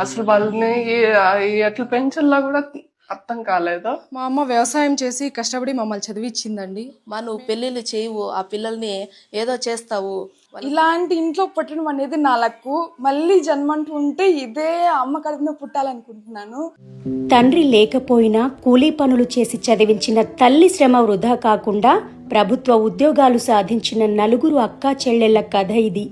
అసలు వాళ్ళని ఎట్లా పెంచాలో కూడా అర్థం కాలేదు. మా అమ్మ వ్యవసాయం చేసి కష్టపడి మమ్మల్ని చదివిచ్చిందండి. నువ్వు పెళ్ళిళ్ళు చేయవు, ఆ పిల్లల్ని ఏదో చేస్తావు. ఇలాంటి ఇంట్లో పుట్టడం అనేది నా లక్కు. మళ్ళీ జన్మంటూ ఉంటే ఇదే అమ్మ కడుపున పుట్టాలనుకుంటున్నాను. తండ్రి లేకపోయినా కూలీ పనులు చేసి చదివించిన తల్లి శ్రమ వృధా కాకుండా ప్రభుత్వ ఉద్యోగాలు సాధించిన నలుగురు అక్కా చెల్లెళ్ల కథ ఇది.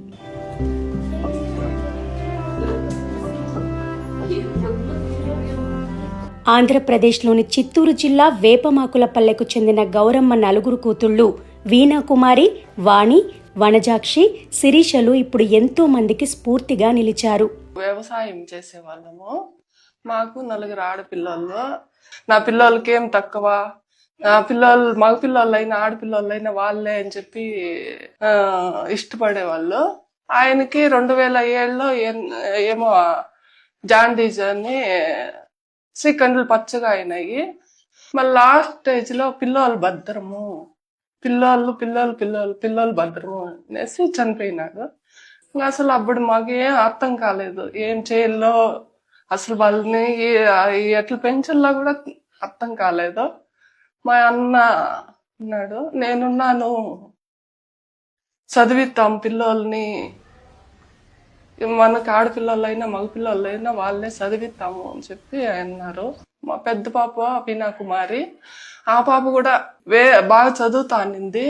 ఆంధ్రప్రదేశ్లోని చిత్తూరు జిల్లా వేపమాకులపల్లెకు చెందిన గౌరమ్మ నలుగురు కూతుళ్లు వీణాకుమారి, వాణి, వనజాక్షి, శిరీషలు ఇప్పుడు ఎంతో మందికి స్ఫూర్తిగా నిలిచారు. వ్యవసాయం చేసేవాళ్ళము. మాకు 4 ఆడపిల్లలు. నా పిల్లలకి ఏం తక్కువ, పిల్లలు మగ పిల్లలైనా ఆడపిల్లలైనా వాళ్ళే అని చెప్పి ఇష్టపడేవాళ్ళు. ఆయనకి 2007లో ఏమో జాండీస్ అని సెకండ్లు పచ్చగా అయినాయి. మళ్ళీ లాస్ట్ స్టేజ్ లో పిల్లలు భద్రము, పిల్లలు భద్రము అనేసి చనిపోయినాడు. ఇంకా అసలు అప్పుడు మాకు ఏం అర్థం కాలేదు, ఏం చేయాలో అసలు వాళ్ళని ఎట్లా పెంచాలో కూడా అర్థం కాలేదు. మా అన్న ఉన్నాడు, నేనున్నాను, చదివిస్తాం పిల్లల్ని, మనకు ఆడపిల్లలైనా మగపిల్లలైనా వాళ్ళే చదివిస్తాము అని చెప్పి అన్నారు. మా పెద్ద పాప వీణాకుమారి, ఆ పాప కూడా బాగా చదువుతానింది.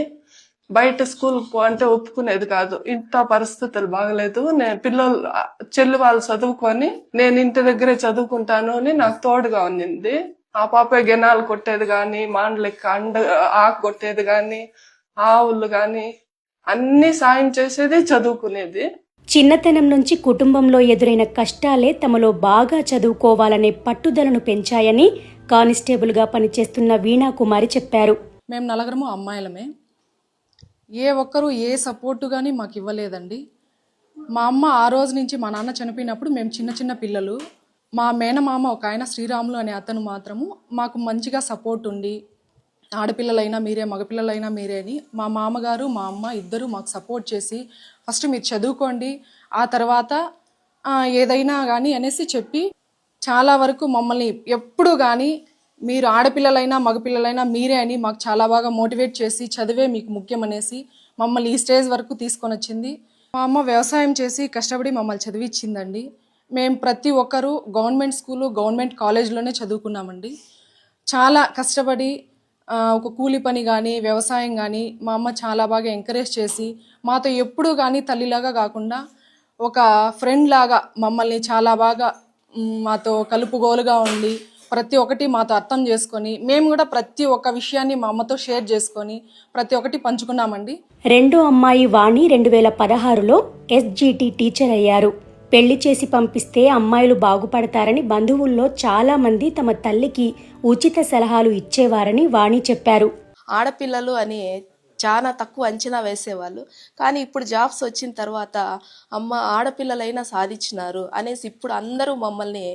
బయట స్కూల్ అంటే ఒప్పుకునేది కాదు, ఇంత పరిస్థితులు బాగలేదు, నేను పిల్లలు చెల్లి వాళ్ళు చదువుకొని నేను ఇంటి దగ్గరే చదువుకుంటాను అని నాకు తోడుగా ఉన్నింది. ఆ పాప గెనాలు కొట్టేది గాని, మాండ్లెక్క ఆకు కొట్టేది గాని, ఆవులు గాని అన్ని సాయం చేసేది, చదువుకునేది. చిన్నతనం నుంచి కుటుంబంలో ఎదురైన కష్టాలే తమలో బాగా చదువుకోవాలనే పట్టుదలను పెంచాయని కానిస్టేబుల్గా పనిచేస్తున్న వీణాకుమారి చెప్పారు. మేము 4 అమ్మాయిలమే. ఏ ఒక్కరు ఏ సపోర్టు కానీ మాకు ఇవ్వలేదండి. మా అమ్మ ఆ రోజు నుంచి మా నాన్న చనిపోయినప్పుడు మేము చిన్న పిల్లలు. మా మేనమామ ఒక ఆయన శ్రీరాములు అనే అతను మాత్రము మాకు మంచిగా సపోర్ట్ ఉండి, ఆడపిల్లలైనా మీరే మగపిల్లలైనా మీరే అని మా మామగారు మా అమ్మ ఇద్దరు మాకు సపోర్ట్ చేసి ఫస్ట్ మీరు చదువుకోండి, ఆ తర్వాత ఏదైనా కానీ అనేసి చెప్పి చాలా వరకు మమ్మల్ని ఎప్పుడు కానీ మీరు ఆడపిల్లలైనా మగపిల్లలైనా మీరే అని మాకు చాలా బాగా మోటివేట్ చేసి చదివే మీకు ముఖ్యం అనేసి మమ్మల్ని ఈ స్టేజ్ వరకు తీసుకొని వచ్చింది. మా అమ్మ వ్యవసాయం చేసి కష్టపడి మమ్మల్ని చదివిచ్చిందండి. మేము ప్రతి ఒక్కరూ గవర్నమెంట్ స్కూలు, గవర్నమెంట్ కాలేజ్లోనే చదువుకున్నామండి. చాలా కష్టపడి ఒక కూలి పని కానీ వ్యవసాయం కానీ మా అమ్మ చాలా బాగా ఎంకరేజ్ చేసి మాతో ఎప్పుడూ కానీ తల్లిలాగా కాకుండా ఒక ఫ్రెండ్ లాగా మమ్మల్ని చాలా బాగా మాతో కలుపుగోలుగా ఉండి ప్రతి ఒక్కటి మాతో అర్థం చేసుకొని మేము కూడా ప్రతి ఒక్క విషయాన్ని మా అమ్మతో షేర్ చేసుకొని ప్రతి ఒక్కటి పంచుకున్నామండి. రెండో అమ్మాయి వాణి 2016లో SGT టీచర్ అయ్యారు. పెళ్లి చేసి పంపిస్తే అమ్మాయిలు బాగుపడతారని బంధువుల్లో చాలా మంది తమ తల్లికి ఉచిత సలహాలు ఇచ్చేవారని వాణి చెప్పారు. ఆడపిల్లలు అని చాలా తక్కువ అంచనా వేసేవాళ్ళు, కానీ ఇప్పుడు జాబ్స్ వచ్చిన తర్వాత అమ్మ ఆడపిల్లలైనా సాధించినారు అనేసి ఇప్పుడు అందరూ మమ్మల్ని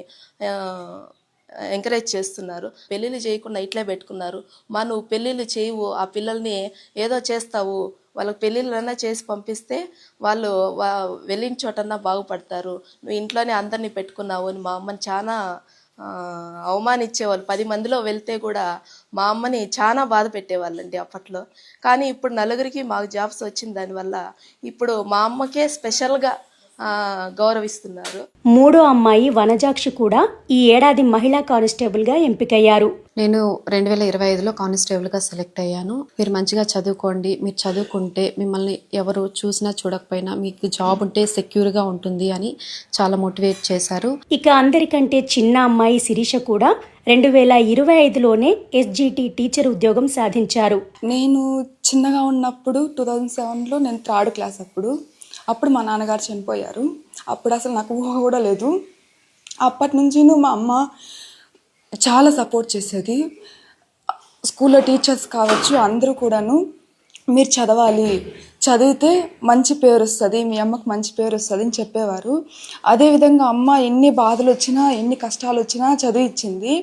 ఎంకరేజ్ చేస్తున్నారు. పెళ్ళిళ్ళు చేయకుండా ఇట్లే పెట్టుకున్నారు, నువ్వు పెళ్ళిళ్ళు చేయవు, ఆ పిల్లల్ని ఏదో చేస్తావు, వాళ్ళకి పెళ్ళిళ్ళన్నా చేసి పంపిస్తే వాళ్ళు వెళ్ళిన చోటన్నా బాగుపడతారు, నువ్వు ఇంట్లోనే అందరినీ పెట్టుకున్నావు అని మా అమ్మని చాలా అవమానించేవాళ్ళు. 10 మందిలో వెళ్తే కూడా మా అమ్మని చాలా బాధ పెట్టేవాళ్ళండి అప్పట్లో. కానీ ఇప్పుడు 4కి మాకు జాబ్స్ వచ్చిన దానివల్ల ఇప్పుడు మా అమ్మకే స్పెషల్గా గౌరవిస్తున్నారు. మూడో అమ్మాయి వనజాక్షి కూడా ఈ ఏడాది మహిళా కానిస్టేబుల్గా ఎంపికయ్యారు. నేను 2025లో కానిస్టేబుల్గా సెలెక్ట్ అయ్యాను. మీరు మంచిగా చదువుకోండి, మీరు చదువుకుంటే మిమ్మల్ని ఎవరు చూసినా చూడకపోయినా మీకు జాబ్ ఉంటే సెక్యూర్గా ఉంటుంది అని చాలా మోటివేట్ చేశారు. ఇక అందరికంటే చిన్న అమ్మాయి శిరీష కూడా 2025లోనే SGT టీచర్ ఉద్యోగం సాధించారు. నేను చిన్నగా ఉన్నప్పుడు 2007లో నేను 3rd క్లాస్ అప్పుడు మా నాన్నగారు చనిపోయారు. అప్పుడు అసలు నాకు ఊహ కూడా లేదు. అప్పటి నుంచి మా అమ్మ చాలా సపోర్ట్ చేసేది. స్కూల్లో టీచర్స్ కావచ్చు అందరూ కూడాను మీరు చదవాలి, చదివితే మంచి పేరు వస్తుంది, మీ అమ్మకు మంచి పేరు వస్తుంది అని చెప్పేవారు. అదేవిధంగా అమ్మ ఎన్ని బాధలు వచ్చినా ఎన్ని కష్టాలు వచ్చినా చదివించింది.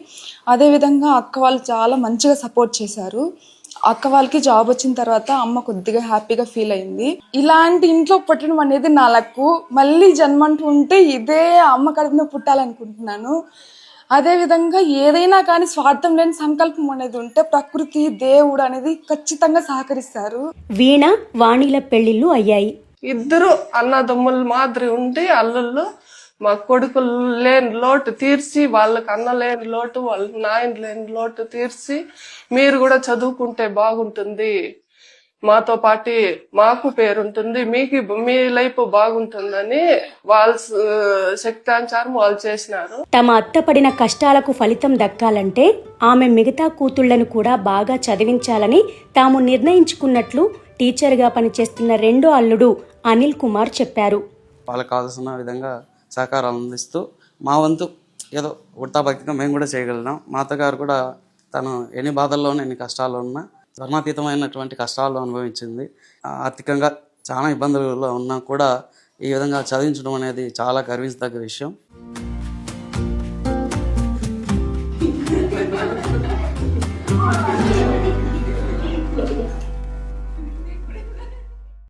అదేవిధంగా అక్క వాళ్ళు చాలా మంచిగా సపోర్ట్ చేశారు. అక్క వాళ్ళకి జాబ్ వచ్చిన తర్వాత అమ్మ కొద్దిగా హ్యాపీగా ఫీల్ అయింది. ఇలాంటి ఇంట్లో పుట్టడం అనేది నా లక్కు. మళ్ళీ జన్మంటూ ఉంటే ఇదే అమ్మ కడుపున పుట్టాలనుకుంటున్నాను. అదేవిధంగా ఏదైనా కానీ స్వార్థం లేని సంకల్పం అనేది ఉంటే ప్రకృతి దేవుడు అనేది ఖచ్చితంగా సహకరిస్తారు. వీణ, వాణిల పెళ్లిళ్ళు అయ్యాయి. ఇద్దరు అన్నదమ్ముల మాదిరి ఉండి అల్లుళ్ళు మా కొడుకులు లేని లోటు తీర్చి, వాళ్ళకి అన్న లేని లోటు, వాళ్ళ నాయన లేని లోటు తీర్చి, మీరు కూడా చదువుకుంటే బాగుంటుంది, మాతో పాటు మాకు పేరుంటుంది, మీకు మీ లైఫ్ బాగుంటుందని వాళ్ళ శక్తానుసారం వాళ్ళు చేసినారు. తమ అత్త పడిన కష్టాలకు ఫలితం దక్కాలంటే ఆమె మిగతా కూతుళ్లను కూడా బాగా చదివించాలని తాము నిర్ణయించుకున్నట్లు టీచర్గా పనిచేస్తున్న రెండో అల్లుడు అనిల్ కుమార్ చెప్పారు. వాళ్ళకి కావాల్సిన విధంగా సహకారాలు అందిస్తూ మా వంతు ఏదో ఉడతాభక్తిగా మేము కూడా చేయగలిగినాం. మా అత్తగారు కూడా తను ఎన్ని బాధల్లోనూ ఎన్ని కష్టాల్లో ఉన్నా వర్ణాతీతమైనటువంటి కష్టాలు అనుభవించింది. ఆర్థికంగా చాలా ఇబ్బందులలో ఉన్నా కూడా ఈ విధంగా చదివించడం అనేది చాలా గర్వించదగ్గ విషయం.